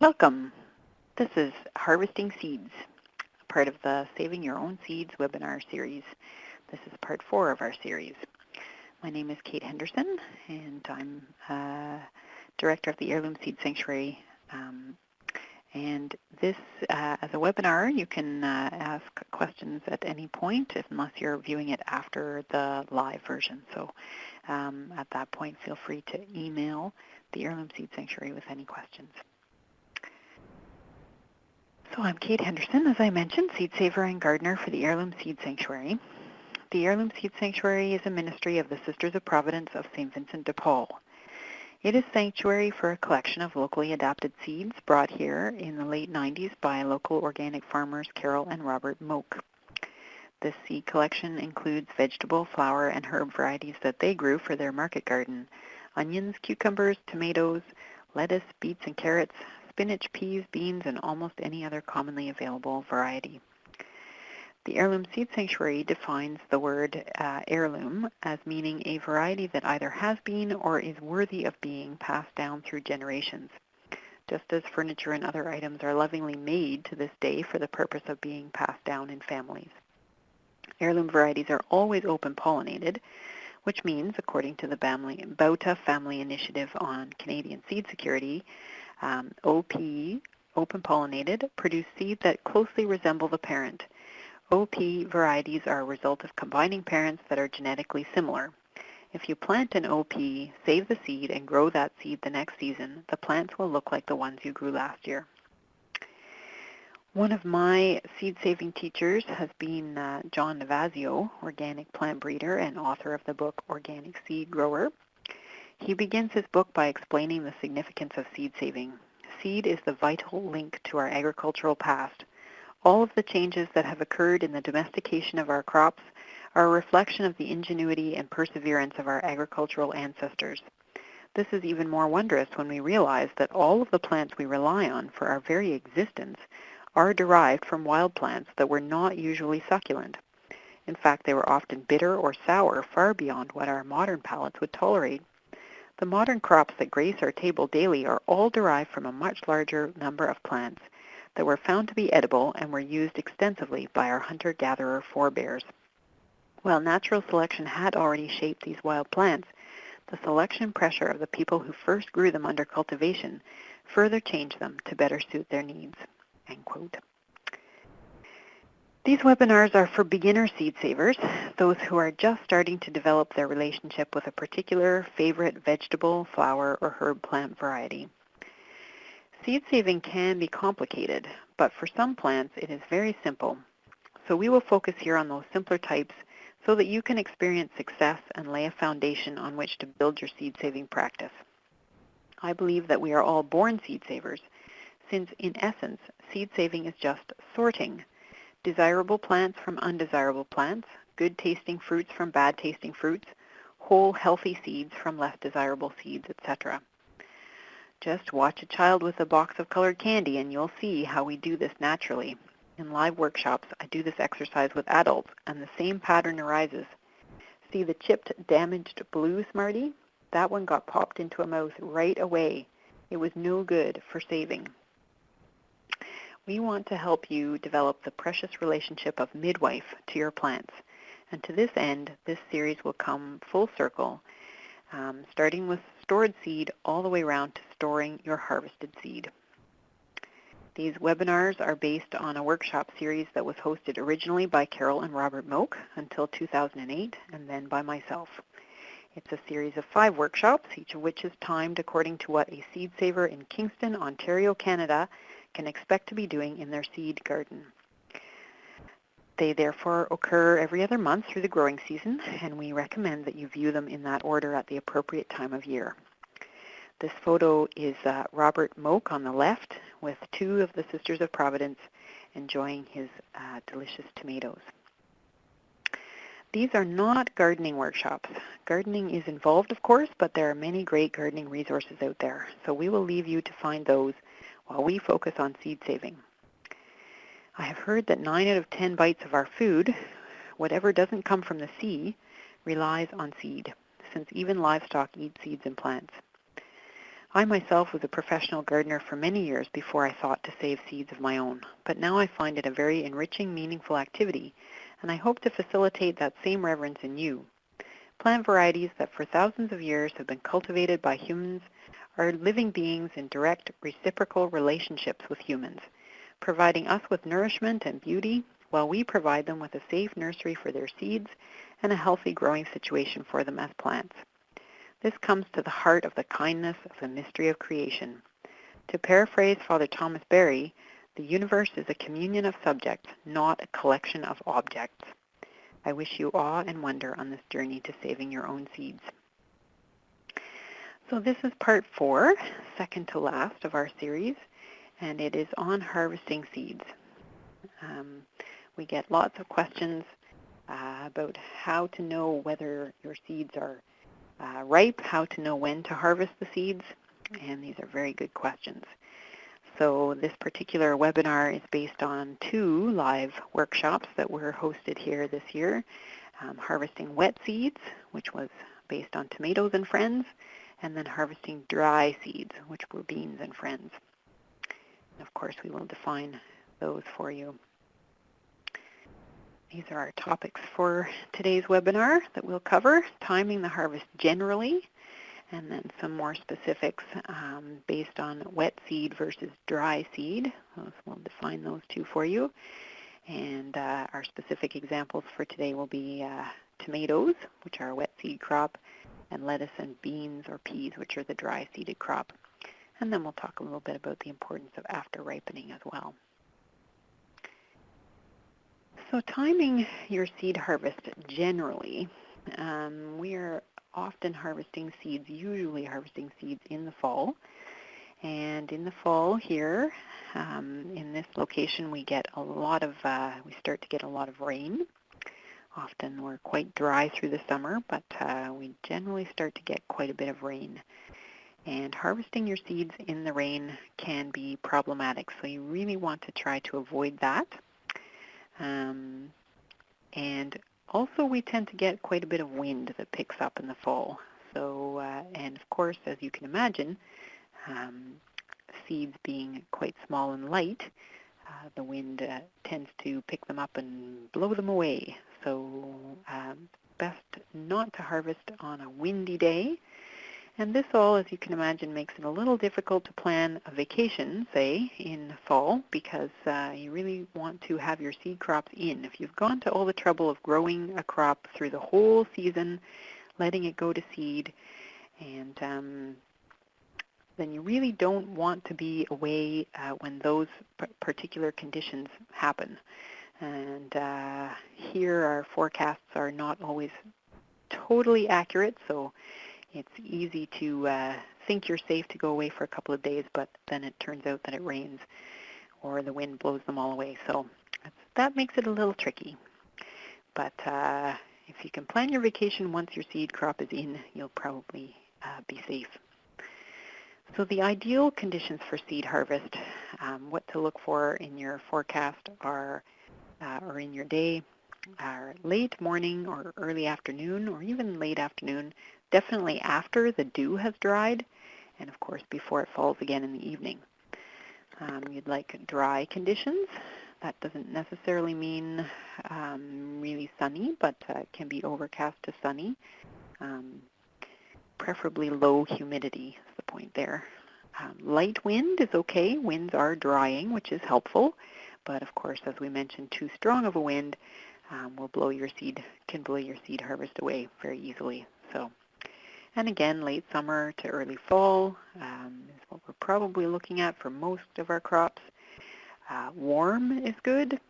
Welcome. This is Harvesting Seeds, part of the Saving Your Own Seeds webinar series. This is part 4 of our series. My name is Kate Henderson, and I'm director of the Heirloom Seed Sanctuary. And this, as a webinar, you can ask questions at any point, unless you're viewing it after the live version. So at that point, feel free to email the Heirloom Seed Sanctuary with any questions. So I'm Kate Henderson, as I mentioned, seed saver and gardener for the Heirloom Seed Sanctuary. The Heirloom Seed Sanctuary is a ministry of the Sisters of Providence of St. Vincent de Paul. It is sanctuary for a collection of locally adapted seeds brought here in the late 90s by local organic farmers Carol and Robert Moak. This seed collection includes vegetable, flower, and herb varieties that they grew for their market garden: onions, cucumbers, tomatoes, lettuce, beets, and carrots, spinach, peas, beans, and almost any other commonly available variety. The Heirloom Seed Sanctuary defines the word heirloom as meaning a variety that either has been or is worthy of being passed down through generations, just as furniture and other items are lovingly made to this day for the purpose of being passed down in families. Heirloom varieties are always open-pollinated, which means, according to the Bauta Family Initiative on Canadian Seed Security, OP, open-pollinated, produce seeds that closely resemble the parent. OP varieties are a result of combining parents that are genetically similar. If you plant an OP, save the seed, and grow that seed the next season, the plants will look like the ones you grew last year. One of my seed-saving teachers has been John Navazio, organic plant breeder and author of the book Organic Seed Grower. He begins his book by explaining the significance of seed saving. Seed is the vital link to our agricultural past. All of the changes that have occurred in the domestication of our crops are a reflection of the ingenuity and perseverance of our agricultural ancestors. This is even more wondrous when we realize that all of the plants we rely on for our very existence are derived from wild plants that were not usually succulent. In fact, they were often bitter or sour, far beyond what our modern palates would tolerate. The modern crops that grace our table daily are all derived from a much larger number of plants that were found to be edible and were used extensively by our hunter-gatherer forebears. While natural selection had already shaped these wild plants, the selection pressure of the people who first grew them under cultivation further changed them to better suit their needs." End quote. These webinars are for beginner seed savers, those who are just starting to develop their relationship with a particular favorite vegetable, flower, or herb plant variety. Seed saving can be complicated, but for some plants it is very simple. So we will focus here on those simpler types so that you can experience success and lay a foundation on which to build your seed saving practice. I believe that we are all born seed savers, since in essence, seed saving is just sorting desirable plants from undesirable plants, good-tasting fruits from bad-tasting fruits, whole, healthy seeds from less desirable seeds, etc. Just watch a child with a box of colored candy and you'll see how we do this naturally. In live workshops, I do this exercise with adults, and the same pattern arises. See the chipped, damaged blue Smartie? That one got popped into a mouth right away. It was no good for saving. We want to help you develop the precious relationship of midwife to your plants. And to this end, this series will come full circle, starting with stored seed all the way around to storing your harvested seed. These webinars are based on a workshop series that was hosted originally by Carol and Robert Moak until 2008, and then by myself. It's a series of 5 workshops, each of which is timed according to what a seed saver in Kingston, Ontario, Canada can expect to be doing in their seed garden. They therefore occur every other month through the growing season, and we recommend that you view them in that order at the appropriate time of year. This photo is Robert Moak on the left with 2 of the Sisters of Providence enjoying his delicious tomatoes. These are not gardening workshops. Gardening is involved, of course, but there are many great gardening resources out there, so we will leave you to find those while we focus on seed saving. I have heard that 9 out of 10 bites of our food, whatever doesn't come from the sea, relies on seed, since even livestock eat seeds and plants. I myself was a professional gardener for many years before I thought to save seeds of my own, but now I find it a very enriching, meaningful activity, and I hope to facilitate that same reverence in you. Plant varieties that for thousands of years have been cultivated by humans are living beings in direct, reciprocal relationships with humans, providing us with nourishment and beauty while we provide them with a safe nursery for their seeds and a healthy growing situation for them as plants. This comes to the heart of the kindness of the mystery of creation. To paraphrase Father Thomas Berry, the universe is a communion of subjects, not a collection of objects. I wish you awe and wonder on this journey to saving your own seeds. So this is part 4, second to last of our series, and it is on harvesting seeds. We get lots of questions about how to know whether your seeds are ripe, how to know when to harvest the seeds, and these are very good questions. So this particular webinar is based on 2 live workshops that were hosted here this year, harvesting wet seeds, which was based on tomatoes and friends, and then harvesting dry seeds, which were beans and friends. And of course, we will define those for you. These are our topics for today's webinar that we'll cover: timing the harvest generally, and then some more specifics based on wet seed versus dry seed. We'll define those 2 for you. And our specific examples for today will be tomatoes, which are a wet seed crop, and lettuce and beans or peas, which are the dry seeded crop. And then we'll talk a little bit about the importance of after ripening as well. So timing your seed harvest generally, we are often harvesting seeds, usually harvesting seeds in the fall. And in the fall here, in this location, we get a lot of, we start to get a lot of rain. Often we're quite dry through the summer, but we generally start to get quite a bit of rain. And harvesting your seeds in the rain can be problematic, so you really want to try to avoid that. And also we tend to get quite a bit of wind that picks up in the fall. So, and of course, as you can imagine, seeds being quite small and light, the wind tends to pick them up and blow them away. So best not to harvest on a windy day. And this all, as you can imagine, makes it a little difficult to plan a vacation, say, in fall, because you really want to have your seed crops in. If you've gone to all the trouble of growing a crop through the whole season, letting it go to seed, and then you really don't want to be away when those particular conditions happen. And here our forecasts are not always totally accurate, so it's easy to think you're safe to go away for a couple of days, but then it turns out that it rains or the wind blows them all away. So that makes it a little tricky. But if you can plan your vacation once your seed crop is in, you'll probably be safe. So the ideal conditions for seed harvest, what to look for in your forecast are, or in your day, are late morning or early afternoon, or even late afternoon, definitely after the dew has dried, and of course before it falls again in the evening. You'd like dry conditions. That doesn't necessarily mean really sunny, but it can be overcast to sunny. Preferably low humidity is the point there. Light wind is okay. Winds are drying, which is helpful, but of course, as we mentioned, too strong of a wind can blow your seed harvest away very easily. So, and again, late summer to early fall is what we're probably looking at for most of our crops. Warm is good.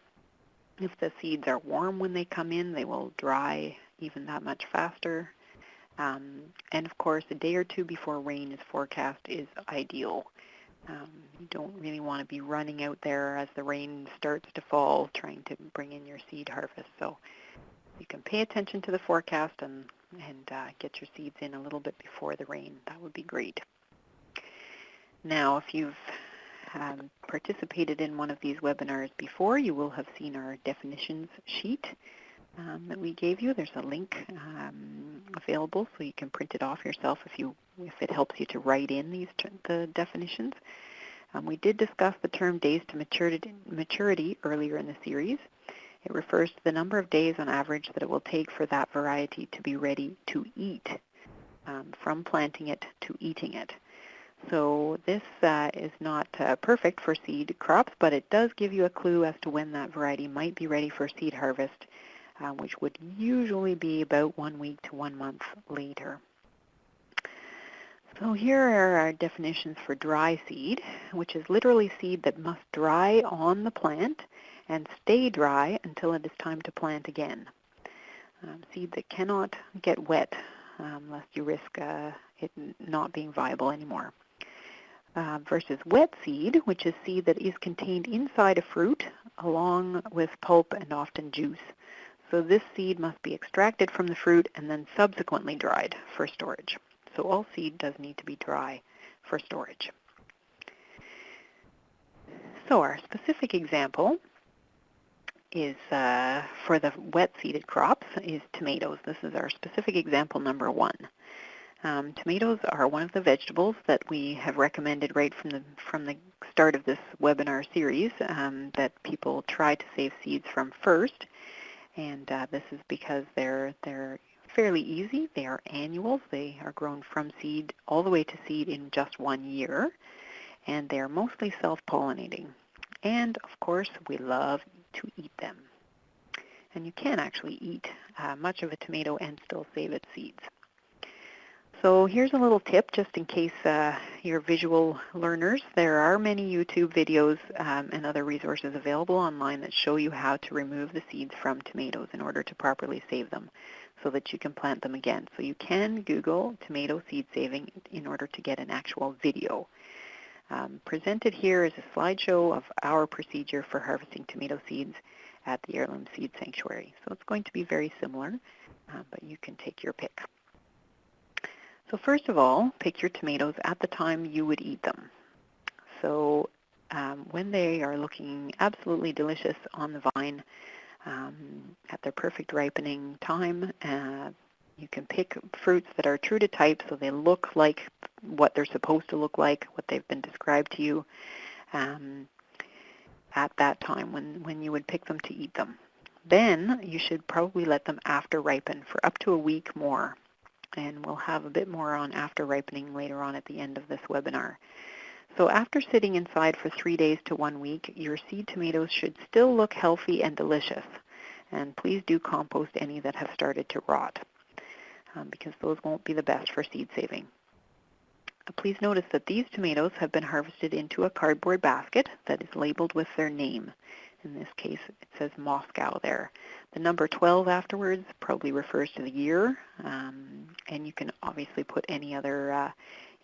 If the seeds are warm when they come in, they will dry even that much faster. And of course, a day or 2 before rain is forecast is ideal. You don't really want to be running out there as the rain starts to fall trying to bring in your seed harvest. So you can pay attention to the forecast and get your seeds in a little bit before the rain. That would be great. Now, if you've participated in one of these webinars before, you will have seen our definitions sheet. that we gave you. There's a link available so you can print it off yourself if it helps you to write in the definitions. We did discuss the term days to maturity earlier in the series. It refers to the number of days on average that it will take for that variety to be ready to eat, from planting it to eating it. So this is not perfect for seed crops, but it does give you a clue as to when that variety might be ready for seed harvest, which would usually be about 1 week to 1 month later. So here are our definitions for dry seed, which is literally seed that must dry on the plant and stay dry until it is time to plant again. Seed that cannot get wet, lest you risk it not being viable anymore. Versus wet seed, which is seed that is contained inside a fruit along with pulp and often juice. So this seed must be extracted from the fruit and then subsequently dried for storage. So all seed does need to be dry for storage. So our specific example is for the wet-seeded crops is tomatoes. This is our specific example number 1. Tomatoes are one of the vegetables that we have recommended right from the start of this webinar series that people try to save seeds from first. And this is because they're fairly easy. They are annuals. They are grown from seed all the way to seed in just 1 year. And they are mostly self-pollinating. And of course, we love to eat them. And you can actually eat much of a tomato and still save its seeds. So here's a little tip just in case you're visual learners. There are many YouTube videos and other resources available online that show you how to remove the seeds from tomatoes in order to properly save them so that you can plant them again. So you can Google tomato seed saving in order to get an actual video. Presented here is a slideshow of our procedure for harvesting tomato seeds at the Heirloom Seed Sanctuary. So it's going to be very similar, but you can take your pick. So first of all, pick your tomatoes at the time you would eat them. So when they are looking absolutely delicious on the vine, at their perfect ripening time, you can pick fruits that are true to type so they look like what they're supposed to look like, what they've been described to you at that time when you would pick them to eat them. Then you should probably let them after ripen for up to a week more. And we'll have a bit more on after ripening later on at the end of this webinar. So after sitting inside for 3 days to 1 week, your seed tomatoes should still look healthy and delicious. And please do compost any that have started to rot, because those won't be the best for seed saving. Please notice that these tomatoes have been harvested into a cardboard basket that is labeled with their name. In this case, it says Moscow there. The number 12 afterwards probably refers to the year, and you can obviously put any other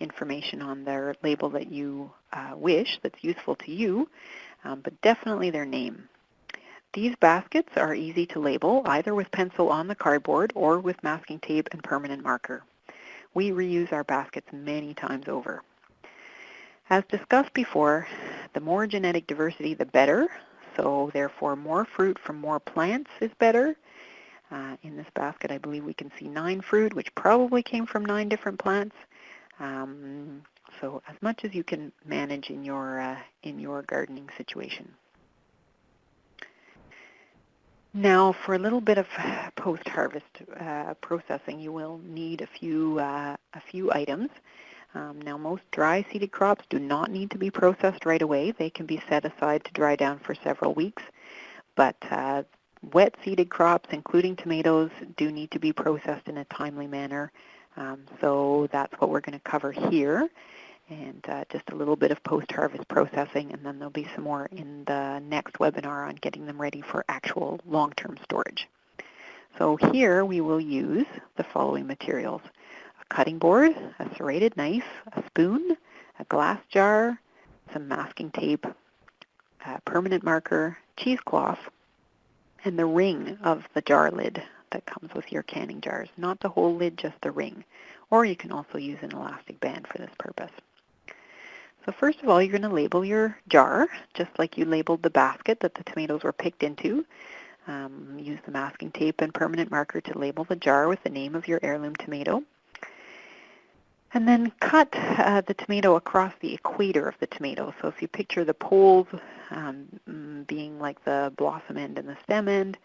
information on their label that you wish that's useful to you, but definitely their name. These baskets are easy to label either with pencil on the cardboard or with masking tape and permanent marker. We reuse our baskets many times over. As discussed before, the more genetic diversity, the better. So therefore, more fruit from more plants is better. In this basket, I believe we can see 9 fruit, which probably came from 9 different plants. So as much as you can manage in your gardening situation. Now, for a little bit of post-harvest processing, you will need a few items. Now, most dry-seeded crops do not need to be processed right away. They can be set aside to dry down for several weeks. But wet-seeded crops, including tomatoes, do need to be processed in a timely manner. So that's what we're going to cover here. And just a little bit of post-harvest processing, and then there'll be some more in the next webinar on getting them ready for actual long-term storage. So here we will use the following materials: a cutting board, a serrated knife, a spoon, a glass jar, some masking tape, a permanent marker, cheesecloth, and the ring of the jar lid that comes with your canning jars. Not the whole lid, just the ring. Or you can also use an elastic band for this purpose. So first of all, you're going to label your jar, just like you labeled the basket that the tomatoes were picked into. Use the masking tape and permanent marker to label the jar with the name of your heirloom tomato. And then cut the tomato across the equator of the tomato. So if you picture the poles being like the blossom end and the stem end,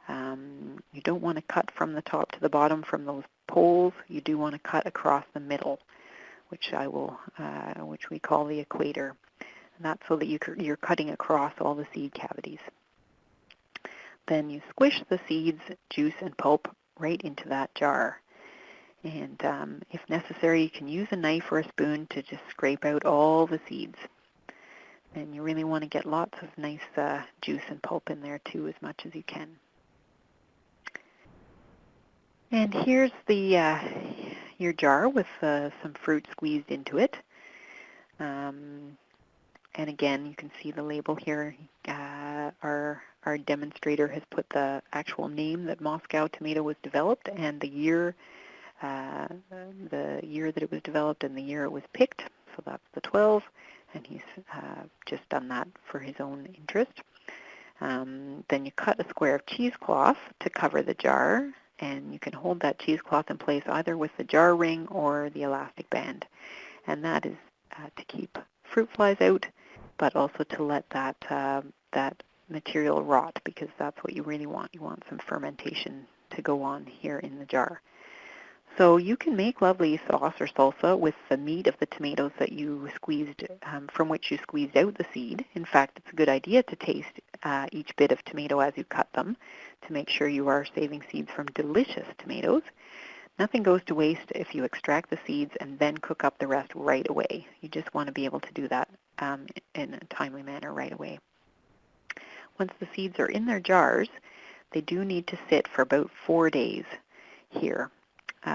you don't want to cut from the top to the bottom from those poles. You do want to cut across the middle, which we call the equator. And that's so that you're cutting across all the seed cavities. Then you squish the seeds, juice, and pulp right into that jar. And if necessary, you can use a knife or a spoon to just scrape out all the seeds. And you really want to get lots of nice juice and pulp in there too, as much as you can. And here's your jar with some fruit squeezed into it. And again, you can see the label here. Our demonstrator has put the actual name that Moscow tomato was developed and the year that it was developed and the year it was picked. So that's the 12, and he's just done that for his own interest. Then you cut a square of cheesecloth to cover the jar, and you can hold that cheesecloth in place either with the jar ring or the elastic band. And that is to keep fruit flies out, but also to let that material rot, because that's what you really want. You want some fermentation to go on here in the jar. So you can make lovely sauce or salsa with the meat of the tomatoes that you squeezed, from which you squeezed out the seed. In fact, it's a good idea to taste each bit of tomato as you cut them to make sure you are saving seeds from delicious tomatoes. Nothing goes to waste if you extract the seeds and then cook up the rest right away. You just want to be able to do that in a timely manner right away. Once the seeds are in their jars, they do need to sit for about 4 days here.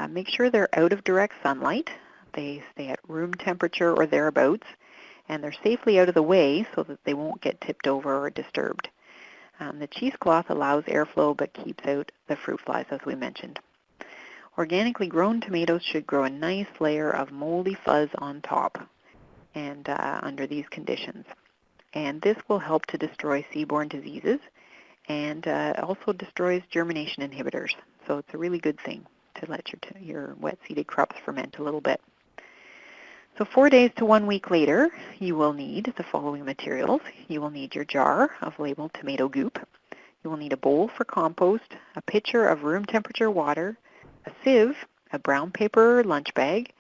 Make sure they're out of direct sunlight. They stay at room temperature or thereabouts, and they're safely out of the way so that they won't get tipped over or disturbed. The cheesecloth allows airflow but keeps out the fruit flies, as we mentioned. Organically grown tomatoes should grow a nice layer of moldy fuzz on top and under these conditions. And this will help to destroy seed-borne diseases and also destroys germination inhibitors. So it's a really good thing to let your wet-seeded crops ferment a little bit. So 4 days to 1 week later, you will need the following materials. You will need your jar of labeled tomato goop. You will need a bowl for compost, a pitcher of room temperature water, a sieve, a brown paper lunch bag,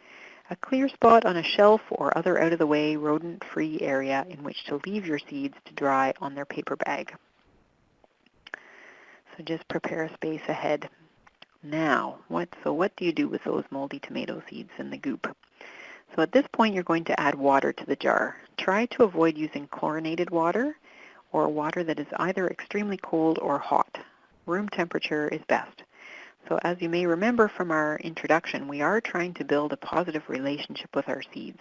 a clear spot on a shelf or other out-of-the-way rodent-free area in which to leave your seeds to dry on their paper bag. So just prepare a space ahead. Now, what do you do with those moldy tomato seeds and the goop? So at this point, you're going to add water to the jar. Try to avoid using chlorinated water or water that is either extremely cold or hot. Room temperature is best. So as you may remember from our introduction, we are trying to build a positive relationship with our seeds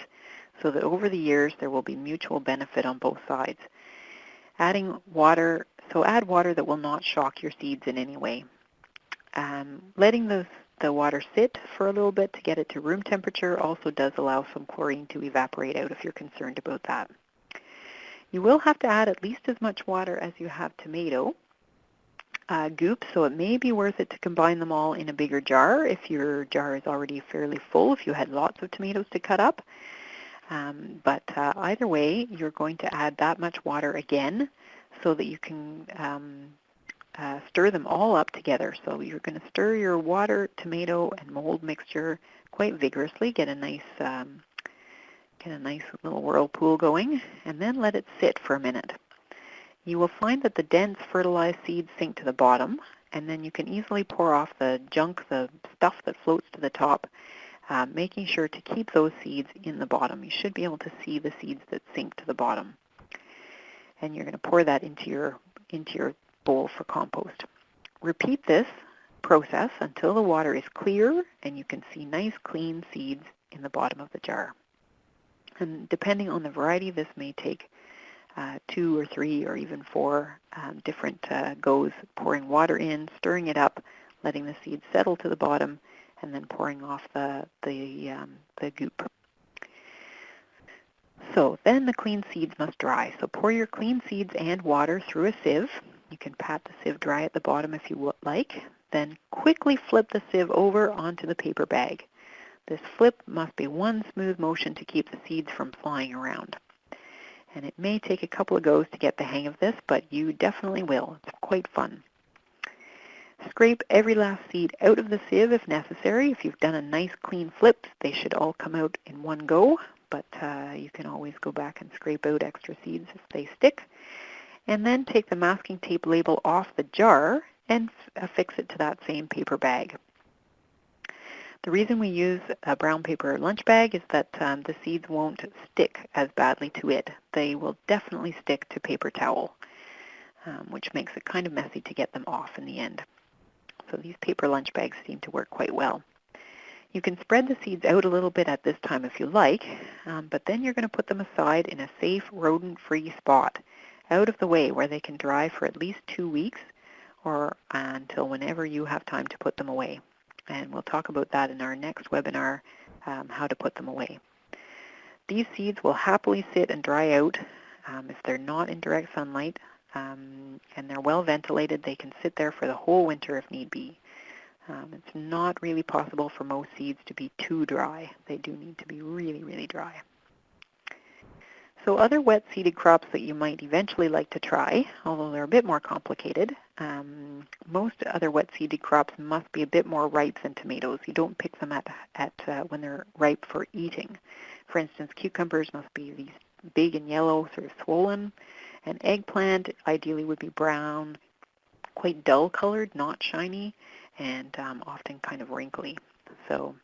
so that over the years there will be mutual benefit on both sides. Add water that will not shock your seeds in any way. Letting the water sit for a little bit to get it to room temperature also does allow some chlorine to evaporate out if you're concerned about that. You will have to add at least as much water as you have tomato goop, so it may be worth it to combine them all in a bigger jar if your jar is already fairly full, if you had lots of tomatoes to cut up. But either way, you're going to add that much water again so that you can stir them all up together. So you're going to stir your water, tomato, and mold mixture quite vigorously, get a nice little whirlpool going, and then let it sit for a minute. You will find that the dense fertilized seeds sink to the bottom, and then you can easily pour off the junk, the stuff that floats to the top, making sure to keep those seeds in the bottom. You should be able to see the seeds that sink to the bottom. And you're going to pour that into your bowl for compost. Repeat this process until the water is clear and you can see nice clean seeds in the bottom of the jar. And depending on the variety, this may take 2 or 3 or even 4 different goes, pouring water in, stirring it up, letting the seeds settle to the bottom, and then pouring off the goop. So then the clean seeds must dry. So pour your clean seeds and water through a sieve. You can pat the sieve dry at the bottom if you would like, then quickly flip the sieve over onto the paper bag. This flip must be one smooth motion to keep the seeds from flying around. And it may take a couple of goes to get the hang of this, but you definitely will. It's quite fun. Scrape every last seed out of the sieve if necessary. If you've done a nice clean flip, they should all come out in one go, but you can always go back and scrape out extra seeds if they stick. And then take the masking tape label off the jar and affix it to that same paper bag. The reason we use a brown paper lunch bag is that the seeds won't stick as badly to it. They will definitely stick to paper towel, which makes it kind of messy to get them off in the end. So these paper lunch bags seem to work quite well. You can spread the seeds out a little bit at this time if you like, but then you're going to put them aside in a safe, rodent-free spot, out of the way where they can dry for at least 2 weeks or until whenever you have time to put them away. And we'll talk about that in our next webinar, how to put them away. These seeds will happily sit and dry out if they're not in direct sunlight and they're well ventilated. They can sit there for the whole winter if need be. It's not really possible for most seeds to be too dry. They do need to be really, really dry. So other wet-seeded crops that you might eventually like to try, although they're a bit more complicated, most other wet-seeded crops must be a bit more ripe than tomatoes. You don't pick them at when they're ripe for eating. For instance, cucumbers must be these big and yellow, sort of swollen. An eggplant ideally would be brown, quite dull-colored, not shiny, and often kind of wrinkly. So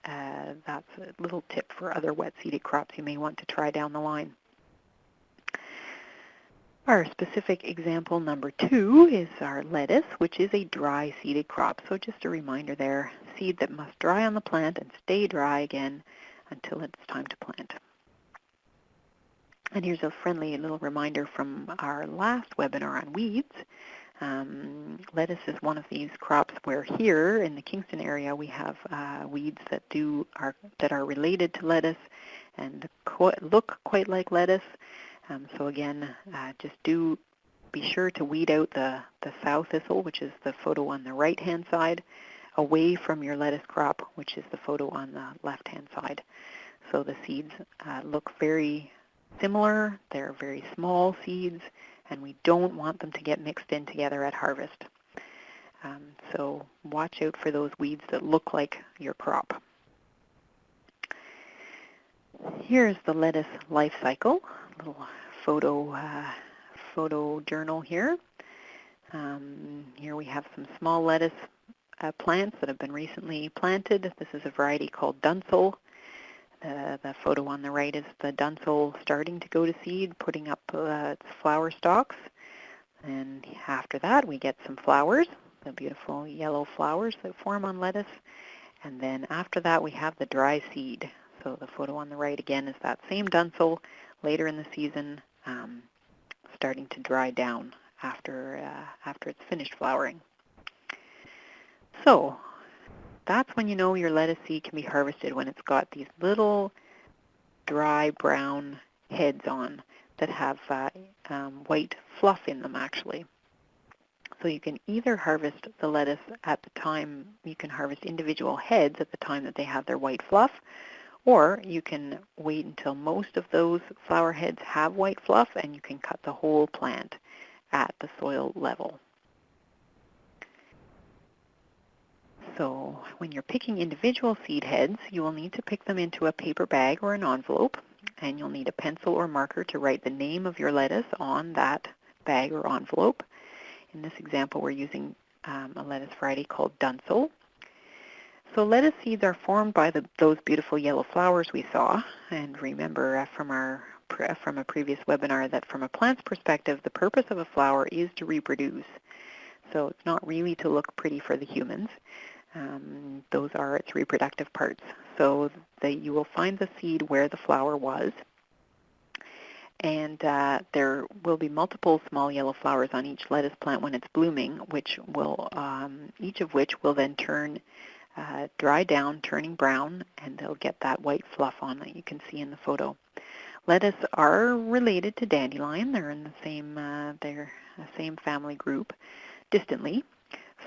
that's a little tip for other wet-seeded crops you may want to try down the line. Our specific example number 2 is our lettuce, which is a dry-seeded crop. So just a reminder there, seed that must dry on the plant and stay dry again until it's time to plant. And here's a friendly little reminder from our last webinar on weeds. Lettuce is one of these crops where here in the Kingston area we have weeds that are related to lettuce and look quite like lettuce. So again, just do be sure to weed out the sow thistle, which is the photo on the right-hand side, away from your lettuce crop, which is the photo on the left-hand side. So the seeds look very similar. They're very small seeds, and we don't want them to get mixed in together at harvest. So watch out for those weeds that look like your crop. Here's the lettuce life cycle, a little photo journal here. Here we have some small lettuce plants that have been recently planted. This is a variety called Dunsel. The photo on the right is the Dunsel starting to go to seed, putting up its flower stalks. And after that, we get some flowers, the beautiful yellow flowers that form on lettuce. And then after that, we have the dry seed. So the photo on the right again is that same Dunsel later in the season, starting to dry down after it's finished flowering. So that's when you know your lettuce seed can be harvested, when it's got these little dry brown heads on that have white fluff in them actually. So you can either harvest the lettuce at the time, you can harvest individual heads at the time that they have their white fluff, or you can wait until most of those flower heads have white fluff and you can cut the whole plant at the soil level. So when you're picking individual seed heads, you will need to pick them into a paper bag or an envelope, and you'll need a pencil or marker to write the name of your lettuce on that bag or envelope. In this example, we're using a lettuce variety called Dunsel. So lettuce seeds are formed by those beautiful yellow flowers we saw. And remember from a previous webinar that from a plant's perspective, the purpose of a flower is to reproduce. So it's not really to look pretty for the humans. Those are its reproductive parts. So that you will find the seed where the flower was. And there will be multiple small yellow flowers on each lettuce plant when it's blooming, each of which will then dry down, turning brown, and they'll get that white fluff on that you can see in the photo. Lettuce are related to dandelion. They're in the same family group, distantly.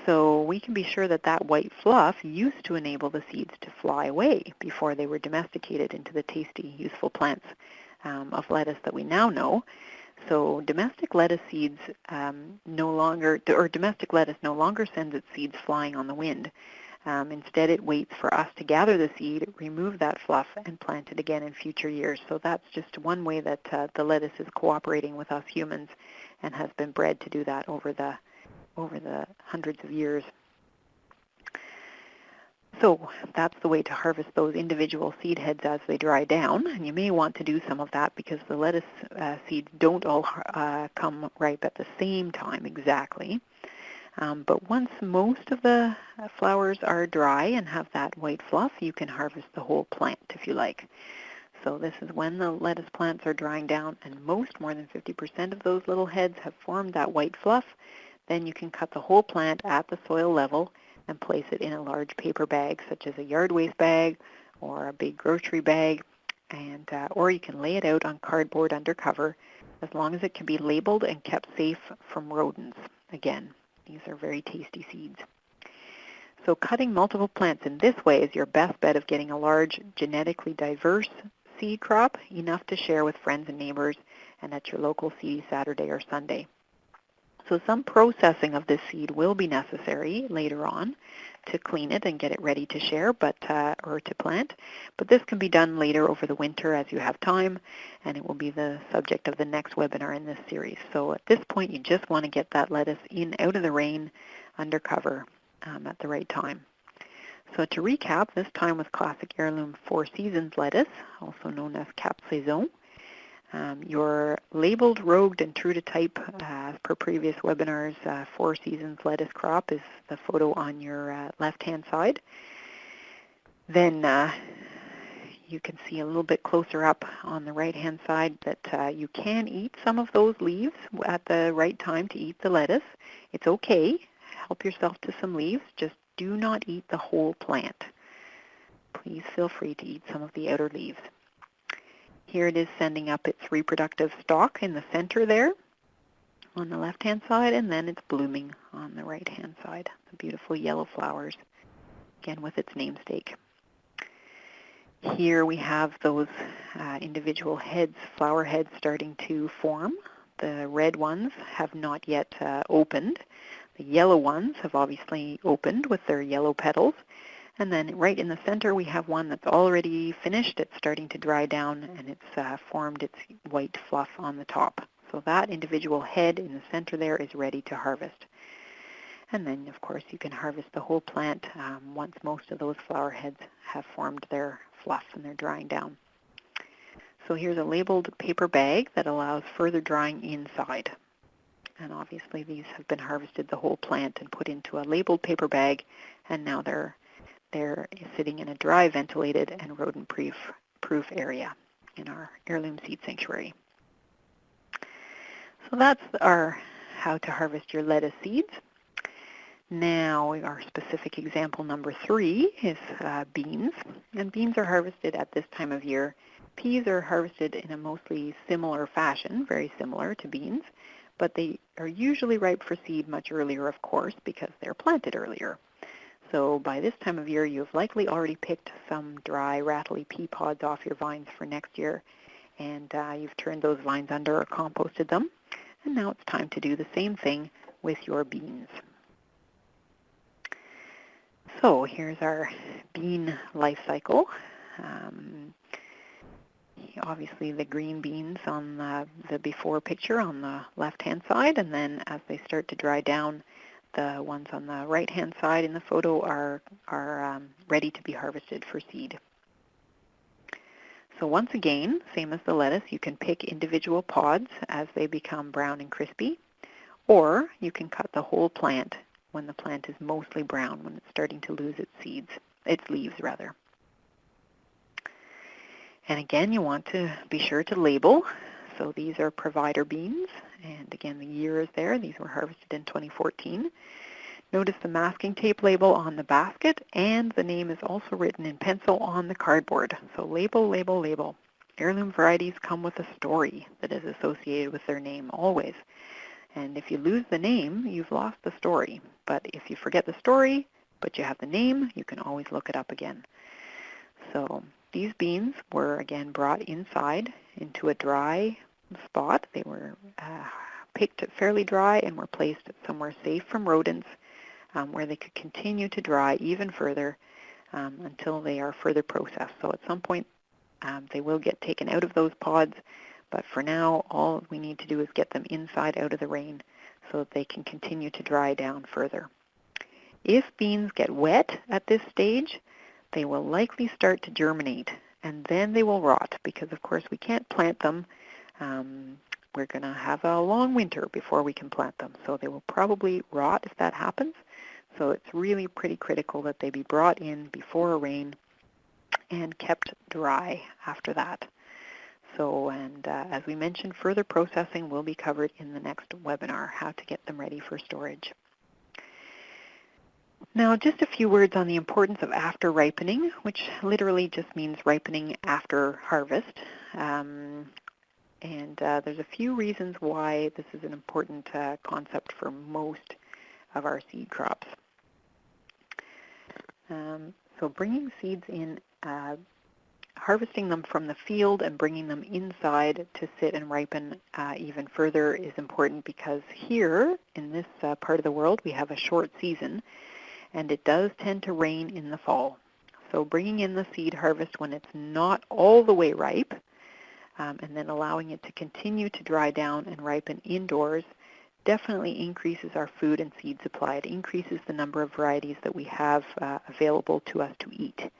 So we can be sure that that white fluff used to enable the seeds to fly away before they were domesticated into the tasty, useful plants of lettuce that we now know. So domestic lettuce domestic lettuce no longer sends its seeds flying on the wind. Instead, it waits for us to gather the seed, remove that fluff, and plant it again in future years. So that's just one way that the lettuce is cooperating with us humans and has been bred to do that over the hundreds of years. So that's the way to harvest those individual seed heads as they dry down. And you may want to do some of that because the lettuce seeds don't all come ripe at the same time exactly. But once most of the flowers are dry and have that white fluff, you can harvest the whole plant if you like. So this is when the lettuce plants are drying down and more than 50% of those little heads have formed that white fluff. Then you can cut the whole plant at the soil level and place it in a large paper bag, such as a yard waste bag or a big grocery bag, and or you can lay it out on cardboard under cover, as long as it can be labeled and kept safe from rodents. Again, these are very tasty seeds. So cutting multiple plants in this way is your best bet of getting a large, genetically diverse seed crop, enough to share with friends and neighbors and at your local seedy Saturday or Sunday. So some processing of this seed will be necessary later on to clean it and get it ready to share, or to plant. But this can be done later over the winter as you have time, and it will be the subject of the next webinar in this series. So at this point, you just want to get that lettuce out of the rain, under cover, at the right time. So to recap, this time with classic heirloom 4 Seasons lettuce, also known as Cap Saison. Your labeled, rogued, and true to type, as per previous webinars, 4 Seasons lettuce crop is the photo on your left-hand side. Then you can see a little bit closer up on the right-hand side that you can eat some of those leaves at the right time to eat the lettuce. It's okay. Help yourself to some leaves. Just do not eat the whole plant. Please feel free to eat some of the outer leaves. Here it is sending up its reproductive stalk in the center there on the left-hand side, and then it's blooming on the right-hand side. The beautiful yellow flowers, again with its namesake. Here we have those individual heads, flower heads starting to form. The red ones have not yet opened. The yellow ones have obviously opened with their yellow petals. And then right in the center we have one that's already finished. It's starting to dry down and it's formed its white fluff on the top. So that individual head in the center there is ready to harvest. And then of course you can harvest the whole plant once most of those flower heads have formed their fluff and they're drying down. So here's a labeled paper bag that allows further drying inside. And obviously these have been harvested, the whole plant, and put into a labeled paper bag, and now they're sitting in a dry, ventilated, and rodent-proof area in our Heirloom Seed Sanctuary. So that's our how to harvest your lettuce seeds. Now our specific example number 3 is beans. And beans are harvested at this time of year. Peas are harvested in a mostly similar fashion, very similar to beans, but they are usually ripe for seed much earlier, of course, because they're planted earlier. So by this time of year, you've likely already picked some dry, rattly pea pods off your vines for next year, and you've turned those vines under or composted them. And now it's time to do the same thing with your beans. So here's our bean life cycle. Obviously the green beans on the before picture on the left-hand side, and then as they start to dry down, the ones on the right-hand side in the photo are ready to be harvested for seed. So once again, same as the lettuce, you can pick individual pods as they become brown and crispy, or you can cut the whole plant when the plant is mostly brown, when it's starting to lose its leaves rather. And again, you want to be sure to label. So these are provider beans, and again, the year is there. These were harvested in 2014. Notice the masking tape label on the basket, and the name is also written in pencil on the cardboard. So label, label, label. Heirloom varieties come with a story that is associated with their name always. And if you lose the name, you've lost the story. But if you forget the story, but you have the name, you can always look it up again. So these beans were again brought inside into a dry spot. They were picked fairly dry and were placed somewhere safe from rodents where they could continue to dry even further until they are further processed. So at some point they will get taken out of those pods, but for now all we need to do is get them inside out of the rain so that they can continue to dry down further. If beans get wet at this stage, they will likely start to germinate, and then they will rot because, of course, we can't plant them. We're going to have a long winter before we can plant them, so they will probably rot if that happens. So it's really pretty critical that they be brought in before a rain and kept dry after that. So, and as we mentioned, further processing will be covered in the next webinar, how to get them ready for storage. Now, just a few words on the importance of after ripening, which literally just means ripening after harvest. And there's a few reasons why this is an important concept for most of our seed crops. So bringing seeds in, harvesting them from the field and bringing them inside to sit and ripen even further is important because here in this part of the world we have a short season, and it does tend to rain in the fall. So bringing in the seed harvest when it's not all the way ripe, and then allowing it to continue to dry down and ripen indoors definitely increases our food and seed supply. It increases the number of varieties that we have available to us to eat.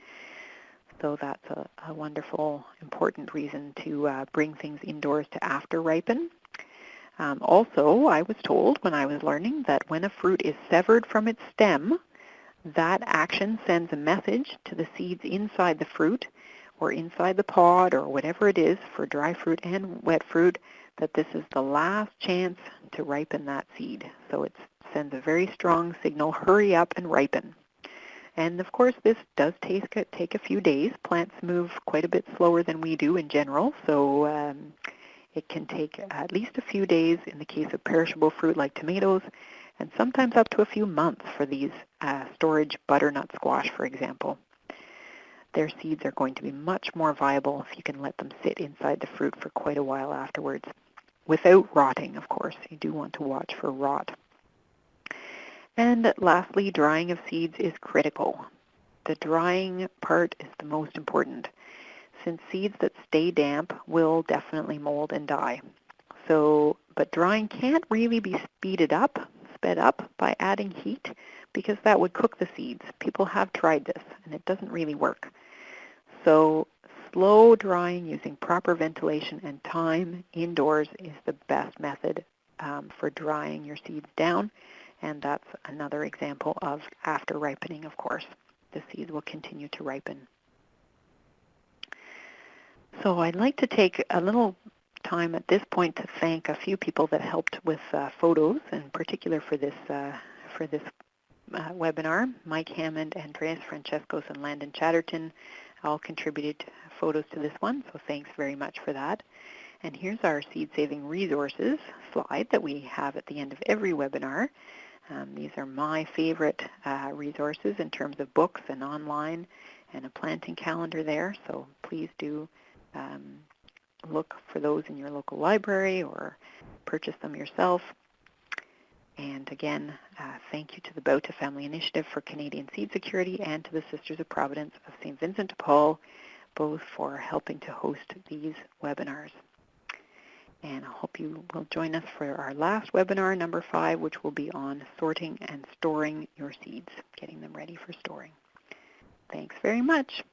So that's a wonderful, important reason to bring things indoors to after ripen. Also, I was told when I was learning that when a fruit is severed from its stem, that action sends a message to the seeds inside the fruit or inside the pod or whatever it is for dry fruit and wet fruit that this is the last chance to ripen that seed. So it sends a very strong signal, hurry up and ripen. And of course this does take a few days. Plants move quite a bit slower than we do in general, so it can take at least a few days in the case of perishable fruit like tomatoes, and sometimes up to a few months for these storage butternut squash, for example. Their seeds are going to be much more viable if you can let them sit inside the fruit for quite a while afterwards, without rotting, of course. You do want to watch for rot. And lastly, drying of seeds is critical. The drying part is the most important, since seeds that stay damp will definitely mold and die. So, but drying can't really be sped up by adding heat, because that would cook the seeds. People have tried this, and it doesn't really work. So slow drying using proper ventilation and time indoors is the best method for drying your seeds down, and that's another example of after ripening, of course. The seeds will continue to ripen. So I'd like to take a little time at this point to thank a few people that helped with photos, in particular for this webinar. Mike Hammond, Andreas Francescos, and Landon Chatterton all contributed photos to this one, so thanks very much for that. And here's our seed-saving resources slide that we have at the end of every webinar. These are my favorite resources in terms of books and online, and a planting calendar there, so please do look for those in your local library or purchase them yourself. And again, thank you to the Bauta Family Initiative for Canadian Seed Security and to the Sisters of Providence of St. Vincent de Paul, both for helping to host these webinars. And I hope you will join us for our last webinar, number 5, which will be on sorting and storing your seeds, getting them ready for storing. Thanks very much.